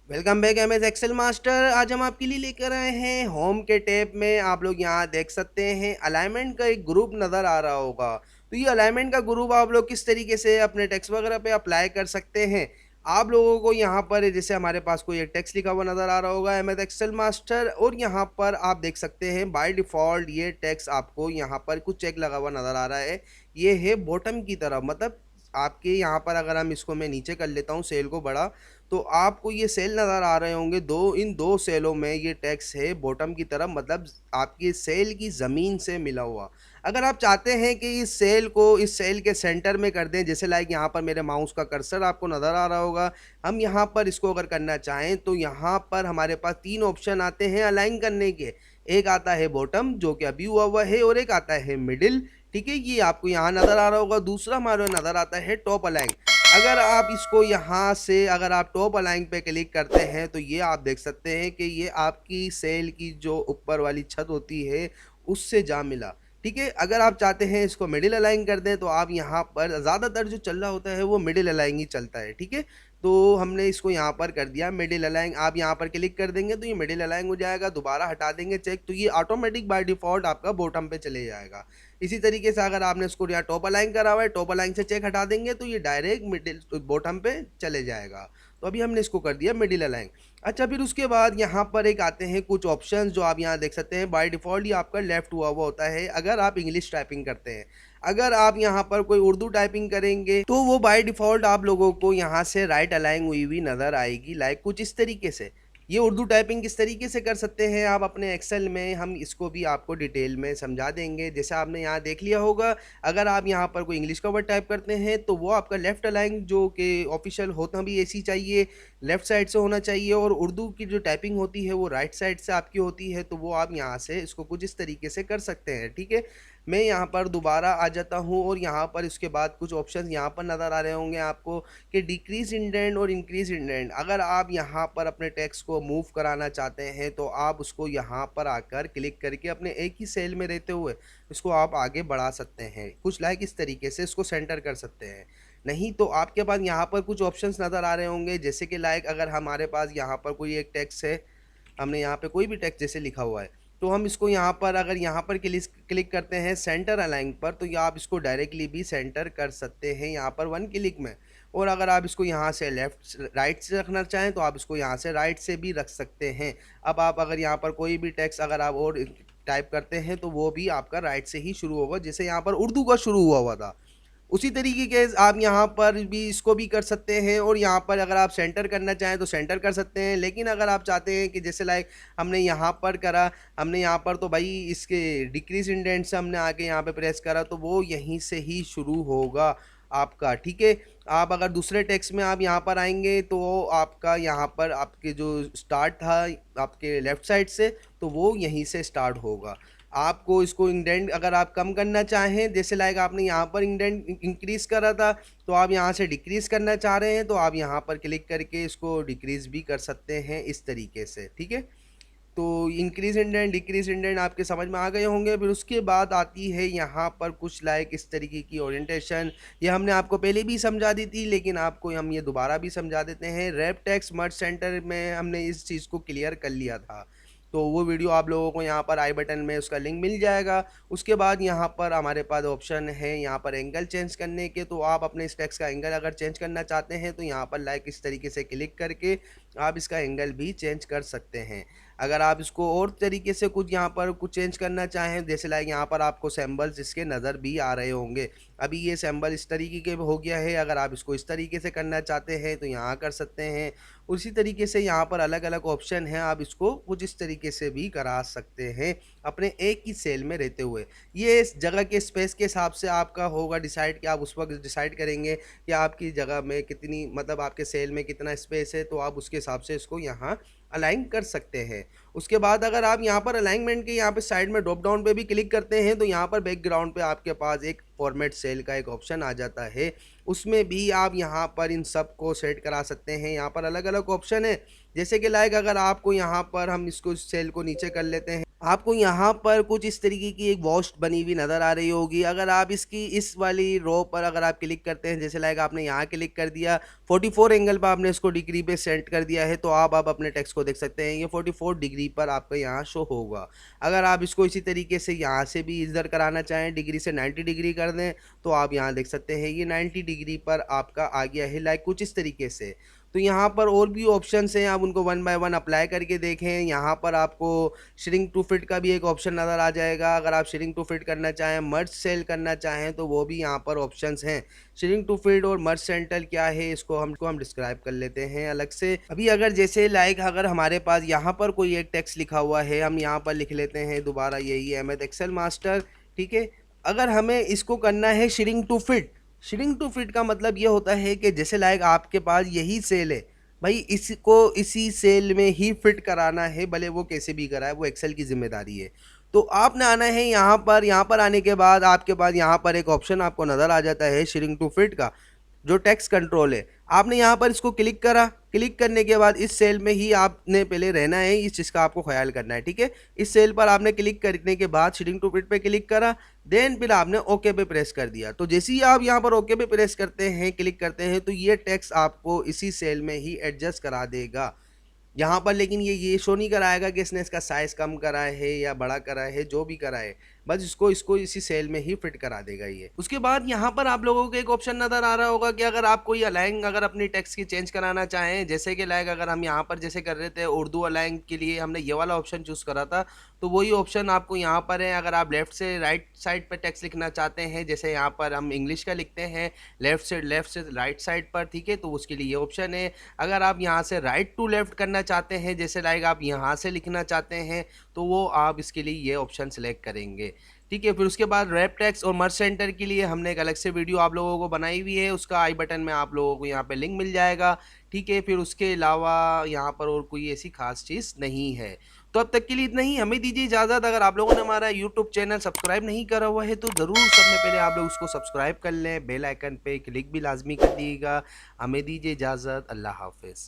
Welcome back M S Excel master. आज हम आपके लिए लेकर आए हैं होम के टैब में। आप लोग यहाँ देख सकते हैं अलाइनमेंट का एक ग्रुप नज़र आ रहा होगा। तो ये अलाइनमेंट का ग्रुप आप लोग किस तरीके से अपने टेक्स्ट वगैरह पे अप्लाई कर सकते हैं। आप लोगों को यहाँ पर जैसे हमारे पास कोई एक टेक्स्ट लिखा हुआ नज़र आ रहा होगा एम एस एक्सेल मास्टर, और यहाँ पर आप देख सकते हैं बाय डिफ़ॉल्ट ये टेक्स्ट आपको यहाँ पर कुछ चेक लगा हुआ नज़र आ रहा है। ये है बॉटम की तरफ, मतलब आपके यहाँ पर अगर हम इसको मैं नीचे कर लेता हूँ सेल को बड़ा, तो आपको ये सेल नज़र आ रहे होंगे दो। इन दो सेलों में ये टैक्स है बॉटम की तरफ, मतलब आपकी सेल की ज़मीन से मिला हुआ। अगर आप चाहते हैं कि इस सेल को इस सेल के सेंटर में कर दें, जैसे लाइक यहाँ पर मेरे माउस का कर्सर आपको नज़र आ रहा होगा, हम यहाँ पर इसको अगर करना चाहें तो यहाँ पर हमारे पास तीन ऑप्शन आते हैं अलाइन करने के। एक आता है बॉटम जो कि अभी हुआ हुआ है, और एक आता है मिडिल। ठीक है, ये आपको यहाँ नज़र आ रहा होगा। दूसरा हमारे नज़र आता है टॉप अलाइन। अगर आप इसको यहाँ से अगर आप टॉप अलाइन पे क्लिक करते हैं तो ये आप देख सकते हैं कि ये आपकी सेल की जो ऊपर वाली छत होती है उससे जा मिला। ठीक है, अगर आप चाहते हैं इसको मिडिल अलाइन कर दें तो आप यहाँ पर ज़्यादातर जो चल रहा होता है वो मिडिल अलाइन ही चलता है। ठीक है, तो हमने इसको यहाँ पर कर दिया मिडिल अलाइन। आप यहाँ पर क्लिक कर देंगे तो ये मिडिल अलाइन हो जाएगा। दोबारा हटा देंगे चेक तो ये ऑटोमेटिक बाय डिफ़ॉल्ट आपका बॉटम पे चले जाएगा। इसी तरीके से अगर आपने इसको यहाँ टॉप अलाइन करा हुआ है, टॉप अलाइन से चेक हटा देंगे तो ये डायरेक्ट मिडिल बॉटम पे चले जाएगा। तो अभी हमने इसको कर दिया मिडिल अलाइन। अच्छा, फिर उसके बाद यहाँ पर एक आते हैं कुछ ऑप्शंस जो आप यहाँ देख सकते हैं। बाय डिफ़ॉल्ट ये आपका लेफ्ट हुआ हुआ होता है अगर आप इंग्लिश टाइपिंग करते हैं। अगर आप यहाँ पर कोई उर्दू टाइपिंग करेंगे तो वो बाय डिफ़ॉल्ट आप लोगों को यहाँ से राइट अलाइन हुई हुई नज़र आएगी, लाइक कुछ इस तरीके से। ये उर्दू टाइपिंग किस तरीके से कर सकते हैं आप अपने एक्सेल में, हम इसको भी आपको डिटेल में समझा देंगे। जैसे आपने यहाँ देख लिया होगा, अगर आप यहाँ पर कोई इंग्लिश का वर्ड टाइप करते हैं तो वो आपका लेफ्ट अलाइन जो कि ऑफिशियल होता भी ऐसी चाहिए, लेफ्ट साइड से होना चाहिए, और उर्दू की जो टाइपिंग होती है वो राइट साइड से आपकी होती है। तो वो आप यहाँ से इसको कुछ इस तरीके से कर सकते हैं। ठीक है, मैं यहाँ पर दोबारा आ जाता हूँ और यहाँ पर इसके बाद कुछ ऑप्शन यहाँ पर नज़र आ रहे होंगे आपको कि डिक्रीज इंडेंट और इंक्रीज इंडेंट। अगर आप यहाँ पर अपने टेक्स्ट को मूव कराना चाहते हैं तो आप उसको यहाँ पर आकर क्लिक करके अपने एक ही सेल में रहते हुए इसको आप आगे बढ़ा सकते हैं, कुछ लाइक इस तरीके से इसको सेंटर कर सकते हैं। नहीं तो आपके पास यहाँ पर कुछ ऑप्शंस नज़र आ रहे होंगे, जैसे कि लाइक अगर हमारे पास यहाँ पर कोई एक टेक्स्ट है, हमने यहाँ पे कोई भी टेक्स्ट जैसे लिखा हुआ है, तो हम इसको यहाँ पर अगर यहाँ पर क्लिक करते हैं सेंटर अलाइन पर तो या आप इसको डायरेक्टली भी सेंटर कर सकते हैं यहाँ पर वन क्लिक में। और अगर आप इसको यहाँ से लेफ्ट राइट से रखना चाहें तो आप इसको यहाँ से राइट से भी रख सकते हैं। अब आप अगर यहाँ पर कोई भी टेक्स्ट अगर आप और टाइप करते हैं तो वो भी आपका राइट से ही शुरू होगा, जैसे यहाँ पर उर्दू का शुरू हुआ हुआ था। उसी तरीके के आप यहाँ पर भी इसको भी कर सकते हैं, और यहाँ पर अगर आप सेंटर करना चाहें तो सेंटर कर सकते हैं। लेकिन अगर आप चाहते हैं कि जैसे लाइक हमने यहाँ पर करा, हमने यहाँ पर तो भाई इसके डिक्रीज इंडेंट से हमने आके यहाँ पे प्रेस करा तो वो यहीं से ही शुरू होगा आपका। ठीक है, आप अगर दूसरे टेक्स्ट में आप यहाँ पर आएंगे तो आपका यहाँ पर आपके जो स्टार्ट था आपके लेफ़्ट साइड से, तो वो यहीं से स्टार्ट होगा। आपको इसको इंडेंट अगर आप कम करना चाहें, जैसे लाइक आपने यहाँ पर इंडेंट इंक्रीज करा था तो आप यहाँ से डिक्रीज करना चाह रहे हैं तो आप यहाँ पर क्लिक करके इसको डिक्रीज भी कर सकते हैं इस तरीके से। ठीक है, तो इंक्रीज इंडेंट डिक्रीज इंडेंट आपके समझ में आ गए होंगे। फिर उसके बाद आती है यहाँ पर कुछ लाइक इस तरीके की ओरिएंटेशन। ये हमने आपको पहले भी समझा दी थी लेकिन आपको हम ये दोबारा भी समझा देते हैं। रैप टेक्स्ट मर्ज सेंटर में हमने इस चीज़ को क्लियर कर लिया था, तो वो वीडियो आप लोगों को यहाँ पर आई बटन में उसका लिंक मिल जाएगा। उसके बाद यहाँ पर हमारे पास ऑप्शन है यहाँ पर एंगल चेंज करने के, तो आप अपने इस टेक्स्ट का एंगल अगर चेंज करना चाहते हैं तो यहाँ पर लाइक इस तरीके से क्लिक करके आप इसका एंगल भी चेंज कर सकते हैं। अगर आप इसको और तरीके से कुछ यहाँ पर कुछ चेंज करना चाहें, जैसे लाइक यहाँ पर आपको सैम्बल्स इसके नज़र भी आ रहे होंगे। अभी ये सैम्बल इस तरीके के हो गया है, अगर आप इसको इस तरीके से करना चाहते हैं तो यहाँ कर सकते हैं। उसी तरीके से यहाँ पर अलग अलग ऑप्शन हैं, आप इसको कुछ इस तरीके से भी करा सकते हैं अपने एक ही सेल में रहते हुए। ये इस जगह के स्पेस के हिसाब से आपका होगा डिसाइड कि आप उस वक्त डिसाइड करेंगे कि आपकी जगह में कितनी, मतलब आपके सेल में कितना स्पेस है, तो आप उसके हिसाब से इसको यहाँ अलाइन कर सकते हैं। उसके बाद अगर आप यहाँ पर अलाइनमेंट के यहाँ पे साइड में ड्रॉप डाउन पे भी क्लिक करते हैं तो यहाँ पर बैकग्राउंड पे आपके पास एक फॉर्मेट सेल का एक ऑप्शन आ जाता है, उसमें भी आप यहाँ पर इन सब को सेट करा सकते हैं। यहाँ पर अलग अलग ऑप्शन है, जैसे कि लाइक अगर आपको यहाँ पर हम इसको सेल को नीचे कर लेते हैं आपको यहाँ पर कुछ इस तरीके की एक वॉश बनी हुई नज़र आ रही होगी। अगर आप इसकी इस वाली रो पर अगर आप क्लिक करते हैं, जैसे लाइक आपने यहाँ क्लिक कर दिया, 44 एंगल पर आपने इसको डिग्री पे सेट कर दिया है, तो आप अपने टेक्स्ट को देख सकते हैं, ये 44 डिग्री पर आपका यहाँ शो होगा। अगर आप इसको इसी तरीके से यहाँ से भी इधर कराना चाहें, डिग्री से 90 डिग्री कर दें, तो आप यहाँ देख सकते हैं ये 90 डिग्री पर आपका आ गया है, लाइक कुछ इस तरीके से। तो यहाँ पर और भी ऑप्शंस हैं, आप उनको वन बाय वन अप्लाई करके देखें। यहाँ पर आपको श्रिंक टू फिट का भी एक ऑप्शन नज़र आ जाएगा। अगर आप श्रिंक टू फिट करना चाहें, मर्ज सेल करना चाहें, तो वो भी यहाँ पर ऑप्शंस हैं। श्रिंक टू फिट और मर्ज सेंटर क्या है, इसको हम डिस्क्राइब कर लेते हैं अलग से। अभी अगर जैसे लाइक अगर हमारे पास यहाँ पर कोई एक टेक्स्ट लिखा हुआ है, हम यहाँ पर लिख लेते हैं दोबारा यही अहमद एक्सेल मास्टर, ठीक है। अगर हमें इसको करना है shrink to fit, shrink to fit का मतलब ये होता है कि जैसे लाइक आपके पास यही सेल है भाई, इसको इसी सेल में ही फिट कराना है, भले वो कैसे भी कराए, वो एक्सेल की जिम्मेदारी है। तो आपने आना है यहाँ पर आने के बाद आपके पास यहाँ पर एक ऑप्शन आपको नज़र आ जाता है श्रिंक टू फिट का, जो टेक्स्ट कंट्रोल है। आपने यहाँ पर इसको क्लिक करा, क्लिक करने के बाद इस सेल में ही आपने पहले रहना है, इस चीज़ का आपको ख्याल करना है, ठीक है। इस सेल पर आपने क्लिक करने के बाद श्रिंक टू फिट पे क्लिक करा, देन फिर आपने ओके पे प्रेस कर दिया। तो जैसे ही आप यहाँ पर ओके पे प्रेस करते हैं, क्लिक करते हैं, तो ये टेक्स्ट आपको इसी सेल में ही एडजस्ट करा देगा यहाँ पर। लेकिन ये शो नहीं कराएगा कि इसने इसका साइज़ कम करा है या बड़ा करा है, जो भी करा है बस इसको इसी सेल में ही फिट करा देगा ये। उसके बाद यहाँ पर आप लोगों को एक ऑप्शन नज़र आ रहा होगा कि अगर आप कोई अलाइन अगर अपनी टेक्स्ट की चेंज कराना चाहें, जैसे कि लाइक अगर हम यहाँ पर जैसे कर रहे थे उर्दू अलाइन के लिए हमने ये वाला ऑप्शन चूज़ करा था, तो वही ऑप्शन आपको यहाँ पर है। अगर आप लेफ़्ट से राइट साइड पर टेक्स्ट लिखना चाहते हैं, जैसे यहाँ पर हम इंग्लिश का लिखते हैं लेफ़्ट से राइट साइड पर, ठीक है, तो उसके लिए ये ऑप्शन है। अगर आप यहाँ से राइट टू लेफ़्ट करना चाहते हैं, जैसे लाइक आप यहाँ से लिखना चाहते हैं, तो वो आप इसके लिए ये ऑप्शन सेलेक्ट करेंगे, ठीक है। फिर उसके बाद रैप टेक्स्ट और मर्ज सेंटर के लिए हमने एक अलग से वीडियो आप लोगों को बनाई हुई है, उसका आई बटन में आप लोगों को यहाँ पे लिंक मिल जाएगा, ठीक है। फिर उसके अलावा यहाँ पर और कोई ऐसी खास चीज़ नहीं है। तो अब तक के लिए इतना ही, हमें दीजिए इजाज़त। अगर आप लोगों ने हमारा यूट्यूब चैनल सब्सक्राइब नहीं करा हुआ है, तो ज़रूर सबसे पहले आप लोग उसको सब्सक्राइब कर लें, बेल आइकन पे क्लिक भी लाजमी कर दीजिएगा। हमें दीजिए इजाज़त, अल्लाह हाफिज़।